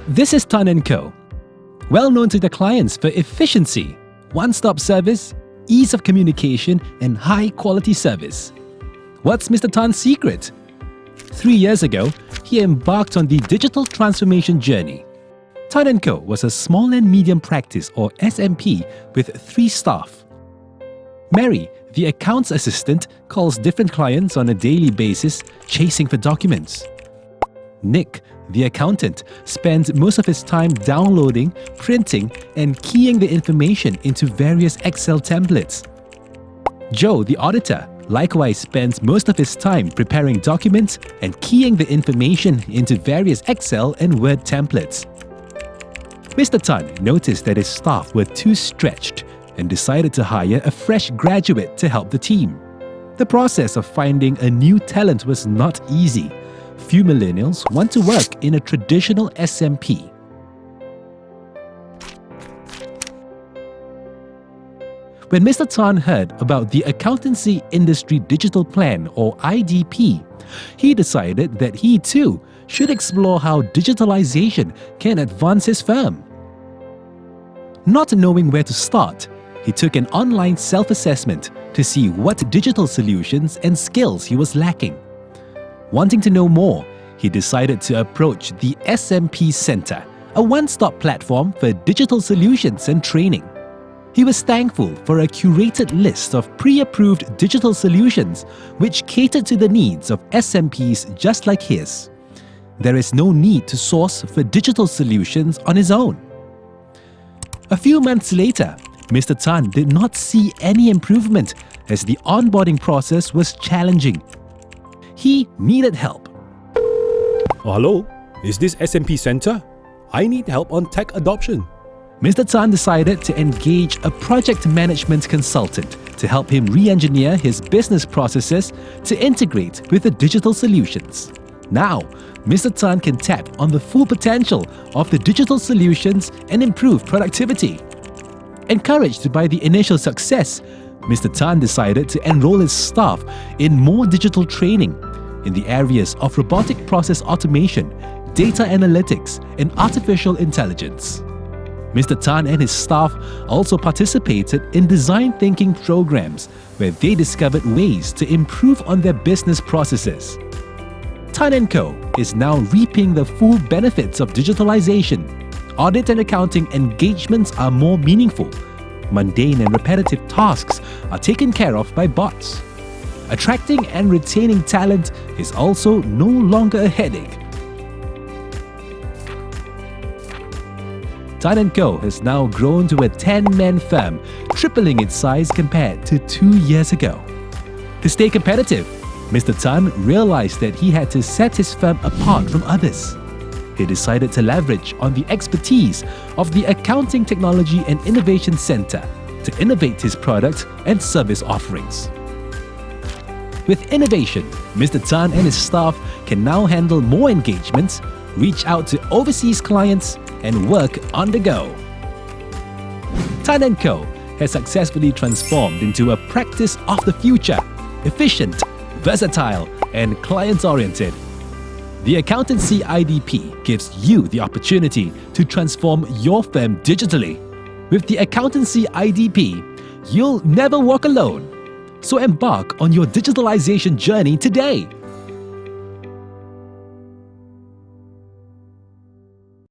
This is Tan & Co., well known to their clients for efficiency, one-stop service, ease of communication, and high-quality service. What's Mr. Tan's secret? 3 years ago, he embarked on the digital transformation journey. Tan & Co. was a small and medium practice, or SMP, with 3 staff. Mary, the accounts assistant, calls different clients on a daily basis, chasing for documents. Nick, the accountant, spends most of his time downloading, printing, and keying the information into various Excel templates. Joe, the auditor, likewise spends most of his time preparing documents and keying the information into various Excel and Word templates. Mr. Tan noticed that his staff were too stretched and decided to hire a fresh graduate to help the team. The process of finding a new talent was not easy. Few millennials want to work in a traditional SMP. When Mr. Tan heard about the Accountancy Industry Digital Plan, or IDP, he decided that he too should explore how digitalization can advance his firm. Not knowing where to start, he took an online self-assessment to see what digital solutions and skills he was lacking. Wanting to know more, he decided to approach the SMP Center, a one-stop platform for digital solutions and training. He was thankful for a curated list of pre-approved digital solutions which catered to the needs of SMPs just like his. There is no need to source for digital solutions on his own. A few months later, Mr. Tan did not see any improvement as the onboarding process was challenging. He needed help. Hello, is this SMP Center? I need help on tech adoption. Mr. Tan decided to engage a project management consultant to help him re-engineer his business processes to integrate with the digital solutions. Now, Mr. Tan can tap on the full potential of the digital solutions and improve productivity. Encouraged by the initial success, Mr. Tan decided to enroll his staff in more digital training in the areas of robotic process automation, data analytics, and artificial intelligence. Mr. Tan and his staff also participated in design thinking programs where they discovered ways to improve on their business processes. Tan & Co. is now reaping the full benefits of digitalization. Audit and accounting engagements are more meaningful. Mundane and repetitive tasks are taken care of by bots. Attracting and retaining talent is also no longer a headache. Tan & Co. has now grown to a 10-man firm, tripling its size compared to 2 years ago. To stay competitive, Mr. Tan realized that he had to set his firm apart from others. He decided to leverage on the expertise of the Accounting Technology and Innovation Center to innovate his product and service offerings. With innovation, Mr. Tan and his staff can now handle more engagements, reach out to overseas clients, and work on the go. Tan & Co. has successfully transformed into a practice of the future, efficient, versatile, and client-oriented. The Accountancy IDP gives you the opportunity to transform your firm digitally. With the Accountancy IDP, you'll never walk alone. So embark on your digitalization journey today.